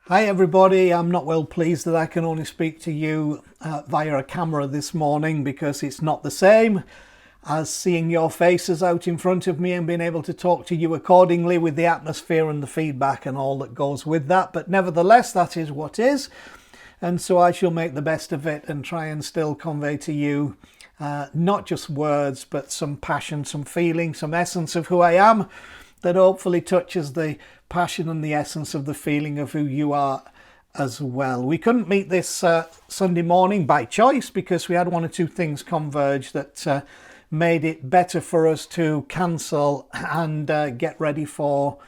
Hi everybody, I'm not well pleased that I can only speak to you via a camera this morning because it's not the same as seeing your faces out in front of me and being able to talk to you accordingly with the atmosphere and the feedback and all that goes with that. But nevertheless, that is what is. And so I shall make the best of it and try and still convey to you not just words, but some passion, some feeling, some essence of who I am that hopefully touches the passion and the essence of the feeling of who you are as well. We couldn't meet this Sunday morning by choice because we had one or two things converge that made it better for us to cancel and get ready for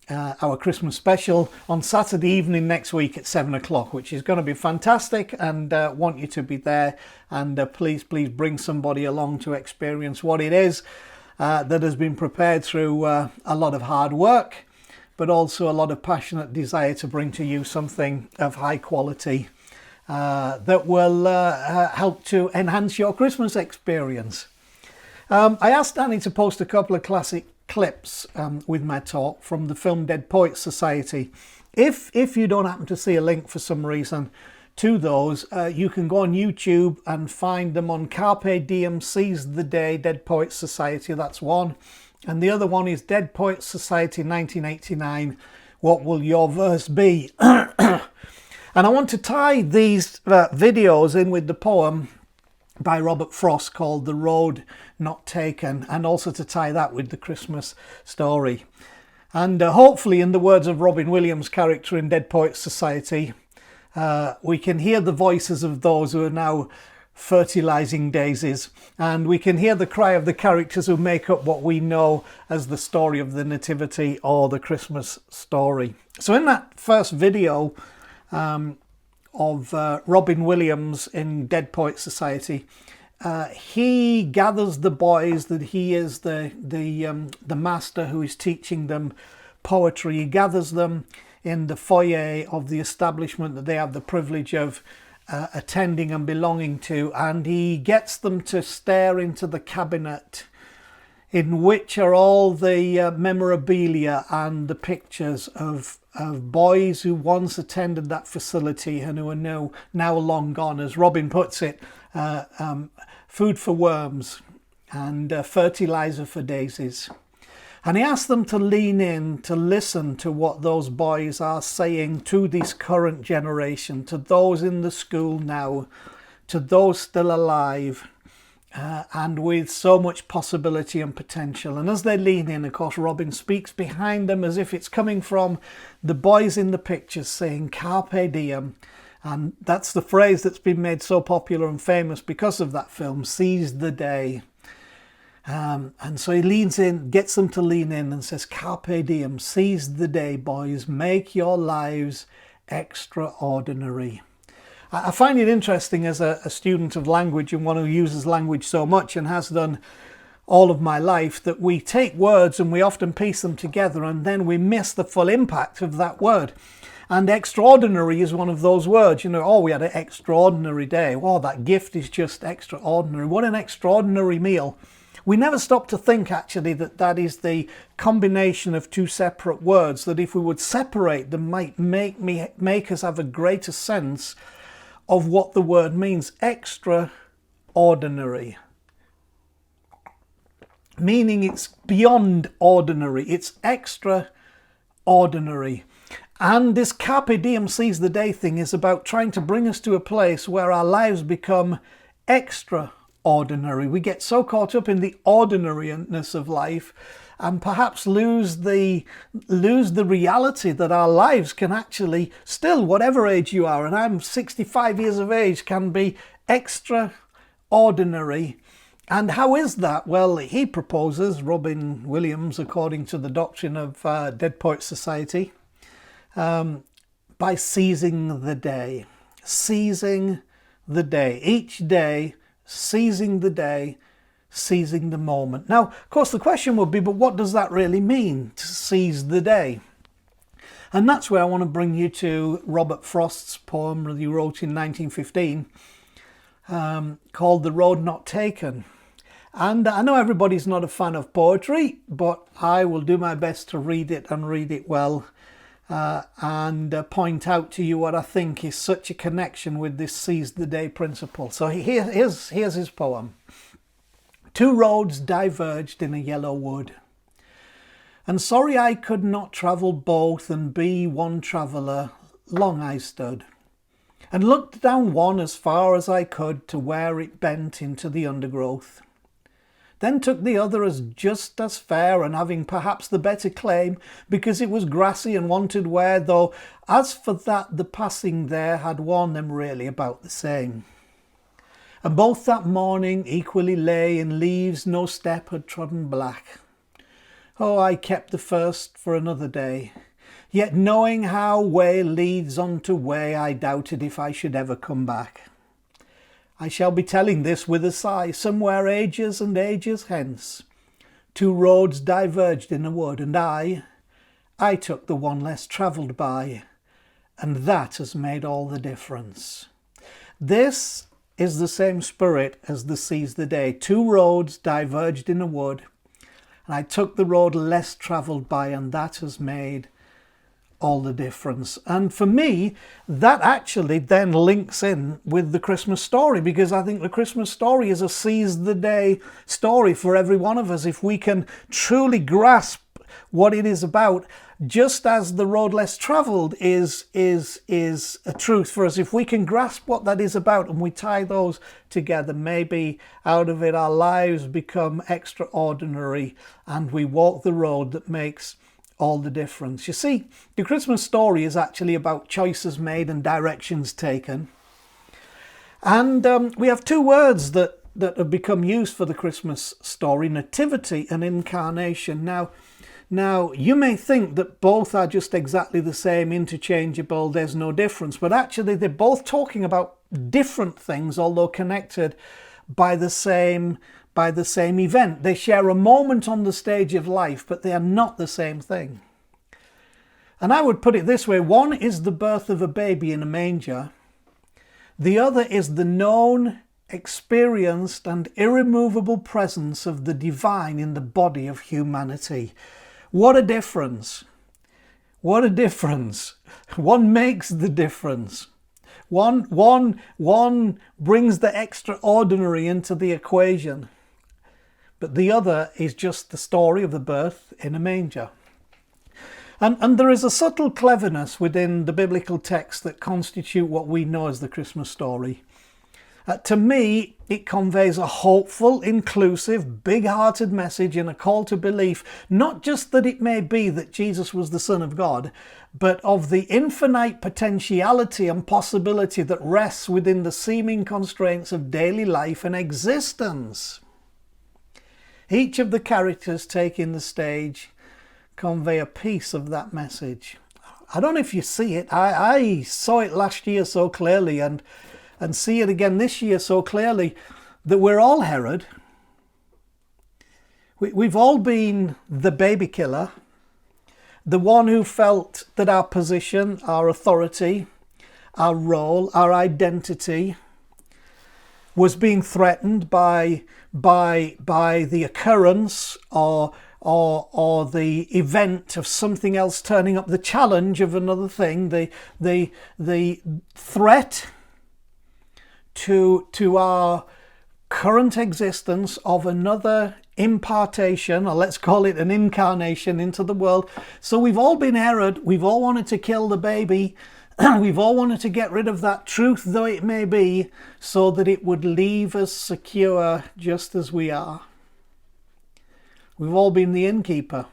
our Christmas special on Saturday evening next week at 7 o'clock, which is going to be fantastic, and want you to be there. And please bring somebody along to experience what it is that has been prepared through a lot of hard work, but also a lot of passionate desire to bring to you something of high quality that will help to enhance your Christmas experience. I asked Danny to post a couple of classic clips with my talk from the film Dead Poets Society. If you don't happen to see a link for some reason to those, you can go on YouTube and find them on Carpe Diem, Seize the Day, Dead Poets Society. That's one. And the other one is Dead Poets Society 1989, What Will Your Verse Be? And I want to tie these videos in with the poem by Robert Frost called The Road Not Taken, and also to tie that with the Christmas story. And hopefully, in the words of Robin Williams' character in Dead Poets Society, we can hear the voices of those who are now fertilizing daisies, and we can hear the cry of the characters who make up what we know as the story of the Nativity or the Christmas story. So in that first video of Robin Williams in Dead Poets Society, he gathers the boys that he is the master who is teaching them poetry. He gathers them in the foyer of the establishment that they have the privilege of attending and belonging to, and he gets them to stare into the cabinet in which are all the memorabilia and the pictures of boys who once attended that facility and who are now long gone. As Robin puts it, food for worms and fertilizer for daisies. And he asked them to lean in, to listen to what those boys are saying to this current generation, to those in the school now, to those still alive, and with so much possibility and potential. And as they lean in, of course, Robin speaks behind them as if it's coming from the boys in the pictures saying Carpe Diem. And that's the phrase that's been made so popular and famous because of that film, Seize the Day. And so he leans in, gets them to lean in and says, Carpe Diem, seize the day, boys, make your lives extraordinary. I find it interesting as a student of language and one who uses language so much and has done all of my life, that we take words and we often piece them together and then we miss the full impact of that word. And extraordinary is one of those words. You know, oh, we had an extraordinary day. Wow, that gift is just extraordinary. What an extraordinary meal. We never stop to think, actually, that is the combination of two separate words, that if we would separate them might make us have a greater sense of what the word means. Extraordinary. Meaning it's beyond ordinary. It's extraordinary. And this Carpe Diem, seize the day thing is about trying to bring us to a place where our lives become extraordinary. We get so caught up in the ordinariness of life and perhaps lose the reality that our lives can actually still, whatever age you are, and I'm 65 years of age, can be extraordinary. And how is that? Well, he proposes, Robin Williams, according to the doctrine of Dead Poets Society, by seizing the day. Seizing the day. Each day, seizing the day, seizing the moment. Now, of course, the question would be, but what does that really mean, to seize the day? And that's where I want to bring you to Robert Frost's poem that he wrote in 1915 called The Road Not Taken. And I know everybody's not a fan of poetry, but I will do my best to read it and read it well and point out to you what I think is such a connection with this seize the day principle. So here's his poem. Two roads diverged in a yellow wood, and sorry I could not travel both and be one traveller. Long I stood, and looked down one as far as I could to where it bent into the undergrowth. Then took the other as just as fair, and having perhaps the better claim, because it was grassy and wanted wear, though as for that the passing there had worn them really about the same. And both that morning equally lay in leaves no step had trodden black. Oh, I kept the first for another day, yet knowing how way leads on to way, I doubted if I should ever come back. I shall be telling this with a sigh, somewhere ages and ages hence. Two roads diverged in a wood, and I took the one less travelled by, and that has made all the difference. This is the same spirit as the seize the day. Two roads diverged in a wood, and I took the road less travelled by, and that has made all the difference. And for me, that actually then links in with the Christmas story, because I think the Christmas story is a seize the day story for every one of us. If we can truly grasp what it is about, just as the road less travelled is a truth for us, if we can grasp what that is about and we tie those together, maybe out of it our lives become extraordinary and we walk the road that makes all the difference. You see, the Christmas story is actually about choices made and directions taken. And we have two words that have become used for the Christmas story: nativity and incarnation. Now, you may think that both are just exactly the same, interchangeable, there's no difference, but actually they're both talking about different things, although connected by the same event. They share a moment on the stage of life, but they are not the same thing. And I would put it this way: one is the birth of a baby in a manger. The other is the known, experienced, and irremovable presence of the divine in the body of humanity. What a difference! What a difference! One makes the difference. One brings the extraordinary into the equation. But the other is just the story of the birth in a manger. And there is a subtle cleverness within the biblical text that constitute what we know as the Christmas story. To me, it conveys a hopeful, inclusive, big-hearted message and a call to belief, not just that it may be that Jesus was the Son of God, but of the infinite potentiality and possibility that rests within the seeming constraints of daily life and existence. Each of the characters taking the stage convey a piece of that message. I don't know if you see it. I saw it last year so clearly and see it again this year so clearly, that we're all Herod. We've all been the baby killer, the one who felt that our position, our authority, our role, our identity was being threatened by the occurrence or the event of something else turning up, the challenge of another thing, the threat to our current existence of another impartation, or let's call it an incarnation, into the world. So we've all been Herod. We've all wanted to kill the baby. We've all wanted to get rid of that, truth though it may be, so that it would leave us secure just as we are. We've all been the innkeeper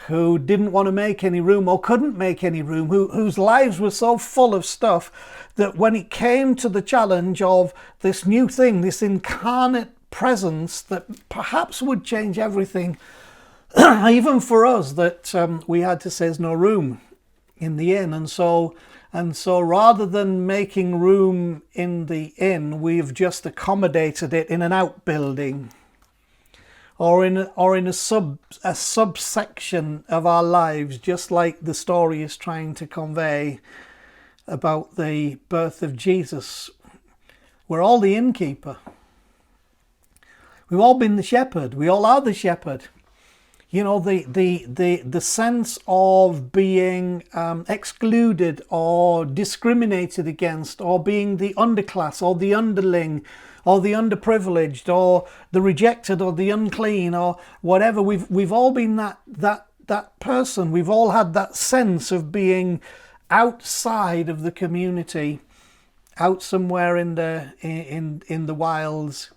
who didn't want to make any room or couldn't make any room, whose lives were so full of stuff that when it came to the challenge of this new thing, this incarnate presence that perhaps would change everything, even for us, that we had to say there's no room in the inn. And so rather than making room in the inn, we've just accommodated it in an outbuilding, or in a subsection of our lives, just like the story is trying to convey about the birth of Jesus. We're all the innkeeper. We've all been the shepherd. We all are the shepherd. the sense of being excluded or discriminated against, or being the underclass or the underling or the underprivileged or the rejected or the unclean or whatever. We've all been that person. We've all had that sense of being outside of the community, out somewhere in the wilds.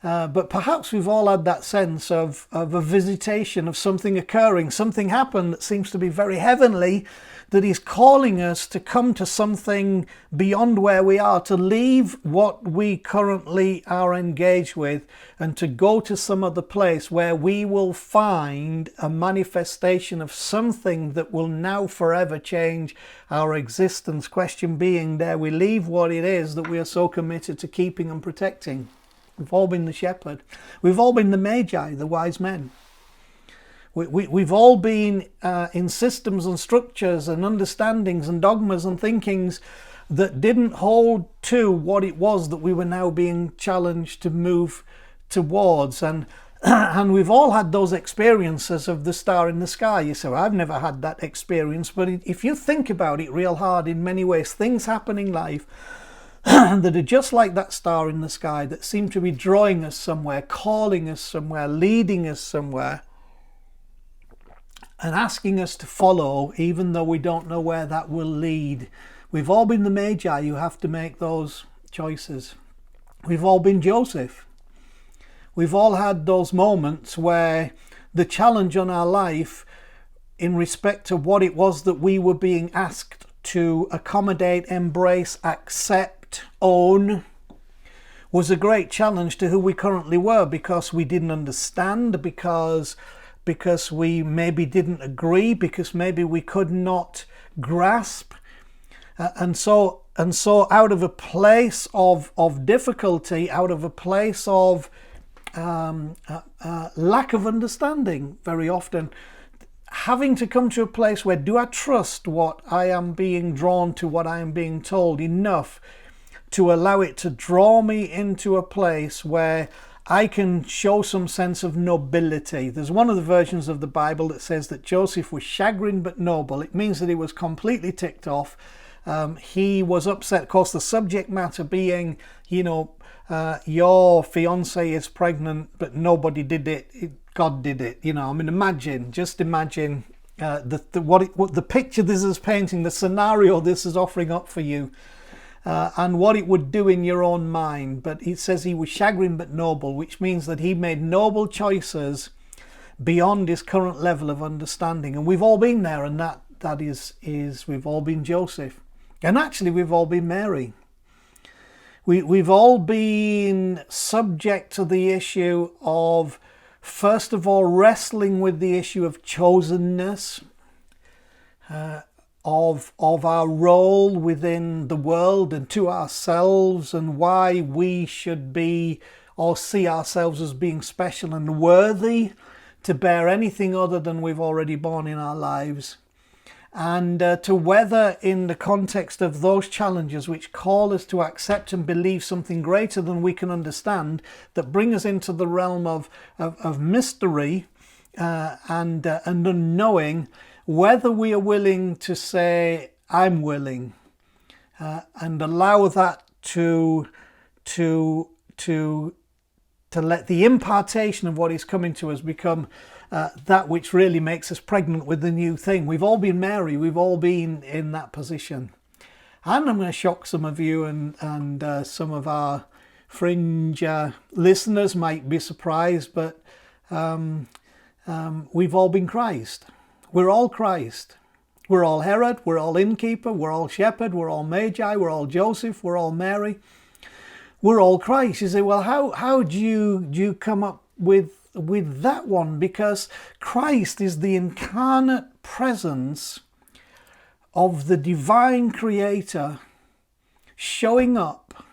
But perhaps we've all had that sense of a visitation, of something occurring, something happened that seems to be very heavenly, that is calling us to come to something beyond where we are, to leave what we currently are engaged with and to go to some other place where we will find a manifestation of something that will now forever change our existence. Question being, dare we leave what it is that we are so committed to keeping and protecting? We've all been the shepherd. We've all been the magi, the wise men. We've all been in systems and structures and understandings and dogmas and thinkings that didn't hold to what it was that we were now being challenged to move towards. And we've all had those experiences of the star in the sky. You say, well, I've never had that experience. But if you think about it real hard, in many ways, things happen in life that are just like that star in the sky, that seem to be drawing us somewhere, calling us somewhere, leading us somewhere, and asking us to follow, even though we don't know where that will lead. We've all been the magi who have to make those choices. We've all been Joseph. We've all had those moments where the challenge on our life in respect to what it was that we were being asked to accommodate, embrace, accept, own, was a great challenge to who we currently were, because we didn't understand, because we maybe didn't agree, because maybe we could not grasp. And so out of a place of difficulty, out of a place of lack of understanding, very often, having to come to a place where, do I trust what I am being drawn to, what I am being told, enough to allow it to draw me into a place where I can show some sense of nobility? There's one of the versions of the Bible that says that Joseph was chagrined but noble. It means that he was completely ticked off. He was upset. Of course, the subject matter being, your fiance is pregnant, but nobody did it. God did it. Just imagine what the picture this is painting, the scenario this is offering up for you. And what it would do in your own mind. But it says he was chagrined but noble, which means that he made noble choices beyond his current level of understanding. And we've all been there, and that is we've all been Joseph. And actually we've all been Mary. We've all been subject to the issue of, first of all, wrestling with the issue of chosenness, of our role within the world and to ourselves, and why we should be or see ourselves as being special and worthy to bear anything other than we've already borne in our lives. And to whether, in the context of those challenges which call us to accept and believe something greater than we can understand, that bring us into the realm of mystery and unknowing, whether we are willing to say, I'm willing, and allow that to let the impartation of what is coming to us become that which really makes us pregnant with the new thing. We've all been Mary. We've all been in that position. And I'm going to shock some of you, and some of our fringe listeners might be surprised, but we've all been Christ. We're all Christ. We're all Herod, we're all innkeeper, we're all shepherd, we're all magi, we're all Joseph, we're all Mary. We're all Christ. You say, well, how do you come up with that one? Because Christ is the incarnate presence of the divine creator showing up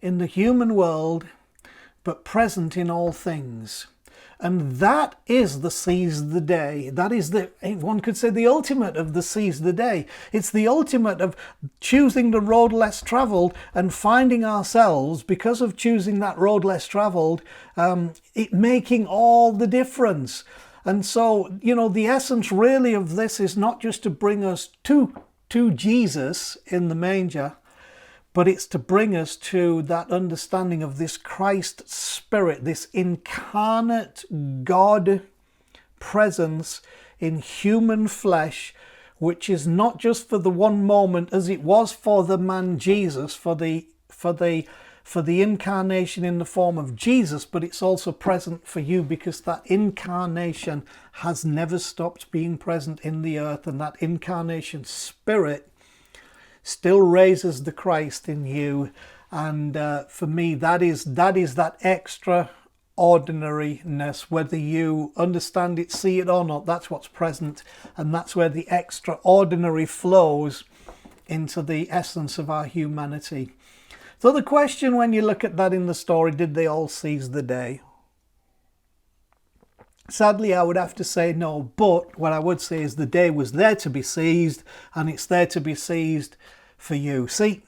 in the human world, but present in all things. And that is the seize the day. That is one could say, the ultimate of the seize the day. It's the ultimate of choosing the road less traveled and finding ourselves, because of choosing that road less traveled, it making all the difference. And so, the essence really of this is not just to bring us to Jesus in the manger, but it's to bring us to that understanding of this Christ Spirit, this incarnate God presence in human flesh, which is not just for the one moment as it was for the man Jesus, for the incarnation in the form of Jesus, but it's also present for you because that incarnation has never stopped being present in the earth, and that incarnation Spirit still raises the Christ in you. And for me, that is that extraordinariness, whether you understand it, see it or not. That's what's present, and that's where the extraordinary flows into the essence of our humanity. So the question, when you look at that in the story, did they all seize the day? Sadly, I would have to say no, but what I would say is the day was there to be seized, and it's there to be seized for you. See,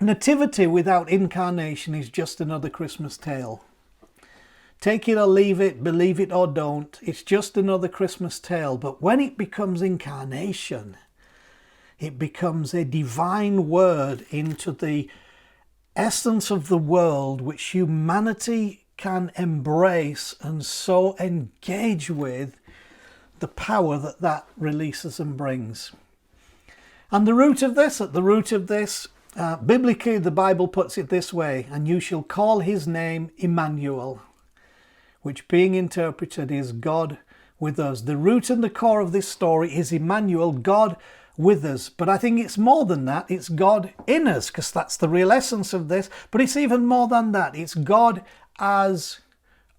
Nativity without incarnation is just another Christmas tale. Take it or leave it, believe it or don't, it's just another Christmas tale. But when it becomes incarnation, it becomes a divine word into the essence of the world, which humanity can embrace and so engage with the power that releases and brings. And at the root of this, biblically the Bible puts it this way: and you shall call his name Emmanuel, which being interpreted is God with us. The root and the core of this story is Emmanuel, God with us. But I think it's more than that. It's God in us, because that's the real essence of this. But it's even more than that. It's God as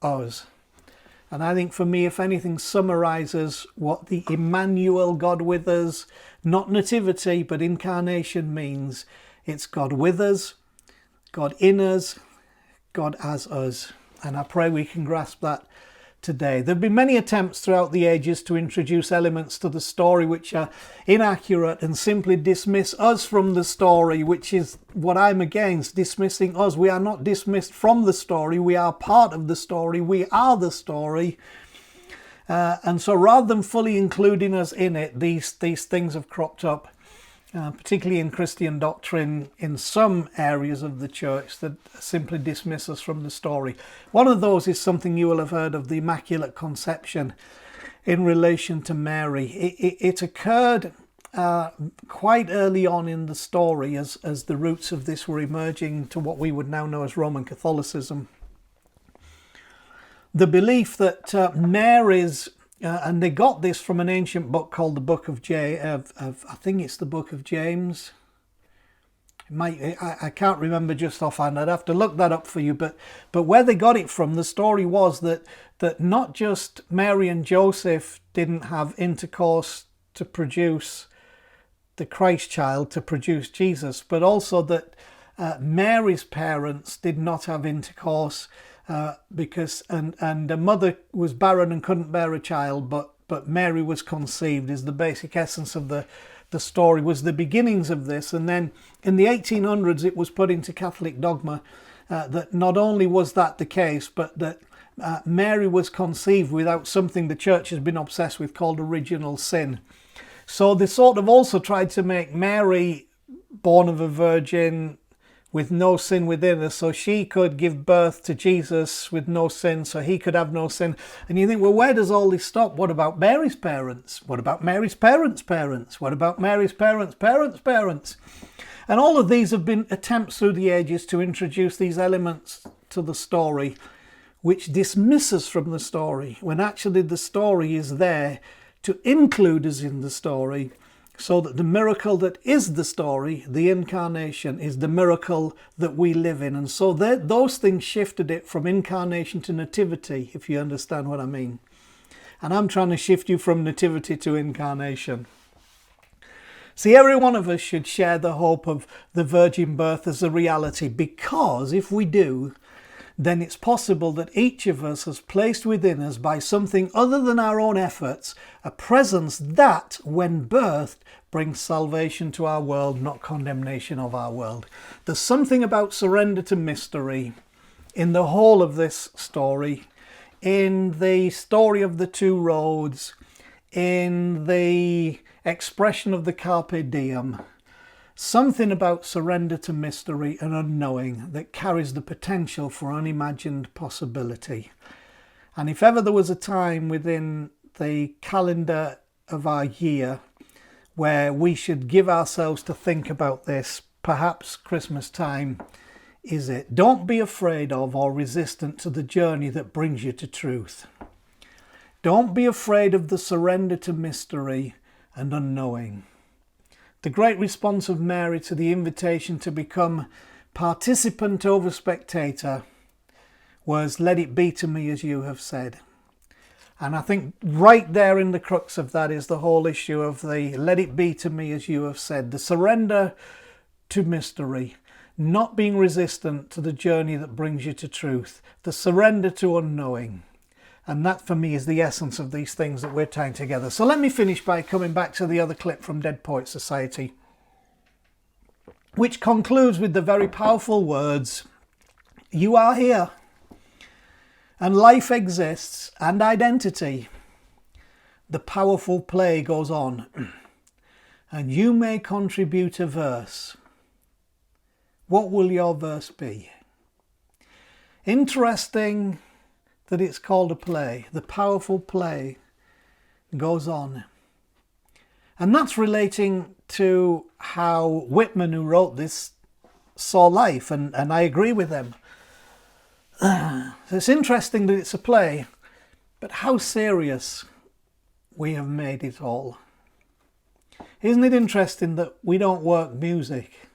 us. And I think for me, if anything summarizes what the Emmanuel, God with us, not nativity, but incarnation means, it's God with us, God in us, God as us. And I pray we can grasp that today. There have been many attempts throughout the ages to introduce elements to the story which are inaccurate and simply dismiss us from the story, which is what I'm against, dismissing us. We are not dismissed from the story. We are part of the story. We are the story. And so rather than fully including us in it, these things have cropped up, particularly in Christian doctrine in some areas of the church, that simply dismiss us from the story. One of those is something you will have heard of, the Immaculate Conception in relation to Mary. It occurred quite early on in the story as the roots of this were emerging to what we would now know as Roman Catholicism. The belief that Mary's and they got this from an ancient book called the Book of I think it's the Book of James. I can't remember just offhand. I'd have to look that up for you. But where they got it from, the story was that not just Mary and Joseph didn't have intercourse to produce the Christ child, to produce Jesus, but also that Mary's parents did not have intercourse because the mother was barren and couldn't bear a child, but Mary was conceived, is the basic essence of the story, was the beginnings of this. And then in the 1800s it was put into Catholic dogma that not only was that the case, but that Mary was conceived without something the church has been obsessed with called original sin. So they sort of also tried to make Mary born of a virgin with no sin within her, so she could give birth to Jesus with no sin, so he could have no sin. And you think, well, where does all this stop? What about Mary's parents? What about Mary's parents' parents? What about Mary's parents' parents' parents? And all of these have been attempts through the ages to introduce these elements to the story, which dismiss us from the story, when actually the story is there to include us in the story, so that the miracle that is the story, the incarnation, is the miracle that we live in. And so those things shifted it from incarnation to nativity, if you understand what I mean. And I'm trying to shift you from nativity to incarnation. See, every one of us should share the hope of the virgin birth as a reality, because if we do, then it's possible that each of us has placed within us, by something other than our own efforts, a presence that, when birthed, brings salvation to our world, not condemnation of our world. There's something about surrender to mystery in the whole of this story, in the story of the two roads, in the expression of the Carpe Diem, something about surrender to mystery and unknowing that carries the potential for unimagined possibility. And if ever there was a time within the calendar of our year where we should give ourselves to think about this, perhaps Christmas time is it. Don't be afraid of or resistant to the journey that brings you to truth. Don't be afraid of the surrender to mystery and unknowing. The great response of Mary to the invitation to become participant over spectator was, "Let it be to me as you have said." And I think right there in the crux of that is the whole issue of the "let it be to me as you have said." The surrender to mystery, not being resistant to the journey that brings you to truth. The surrender to unknowing. And that for me is the essence of these things that we're tying together. So let me finish by coming back to the other clip from Dead Poets Society, which concludes with the very powerful words, "You are here, and life exists, and identity. The powerful play goes on, and you may contribute a verse. What will your verse be?" Interesting that it's called a play. The powerful play goes on. And that's relating to how Whitman, who wrote this, saw life, and I agree with them. So it's interesting that it's a play, but how serious we have made it all. Isn't it interesting that we don't work music?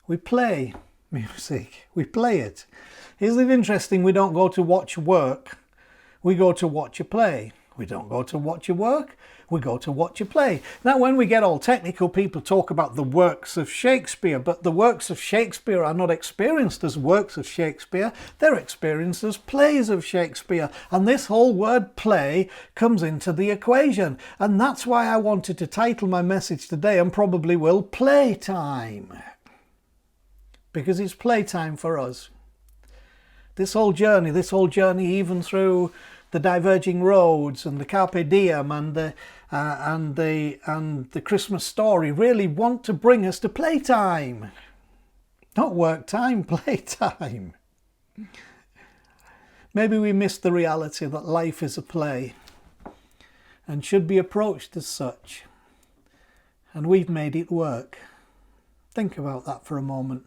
We play music. We play it. Isn't it interesting we don't go to watch work? We go to watch a play. We don't go to watch a work. We go to watch a play. Now, when we get all technical, people talk about the works of Shakespeare, but the works of Shakespeare are not experienced as works of Shakespeare. They're experienced as plays of Shakespeare. And this whole word play comes into the equation. And that's why I wanted to title my message today, and probably will, Playtime. Because it's playtime for us. This whole journey even through the diverging roads and the Carpe Diem and the Christmas story really want to bring us to playtime. Not work time, playtime. Maybe we missed the reality that life is a play and should be approached as such. And we've made it work. Think about that for a moment.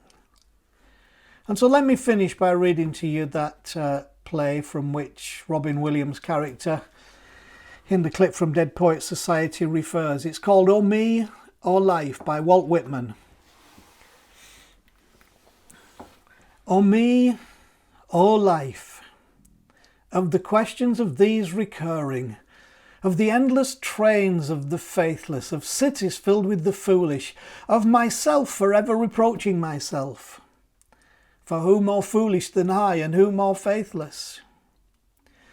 And so let me finish by reading to you that play from which Robin Williams' character in the clip from Dead Poets Society refers. It's called "O Me, O Life" by Walt Whitman. O me, O life, of the questions of these recurring, of the endless trains of the faithless, of cities filled with the foolish, of myself forever reproaching myself. For who more foolish than I, and who more faithless?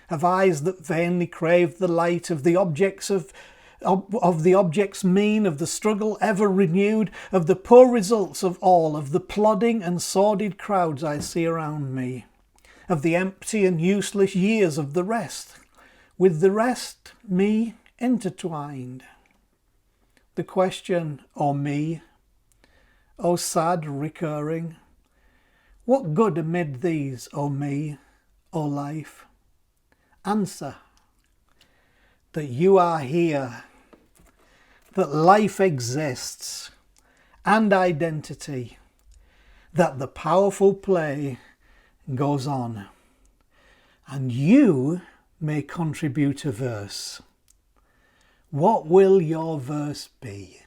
Of eyes that vainly crave the light, of the objects of the objects mean, of the struggle ever renewed, of the poor results of all, of the plodding and sordid crowds I see around me, of the empty and useless years of the rest, with the rest me intertwined. The question, O me, O sad recurring, what good amid these, O me, O life? Answer, that you are here, that life exists, and identity, that the powerful play goes on, and you may contribute a verse. What will your verse be?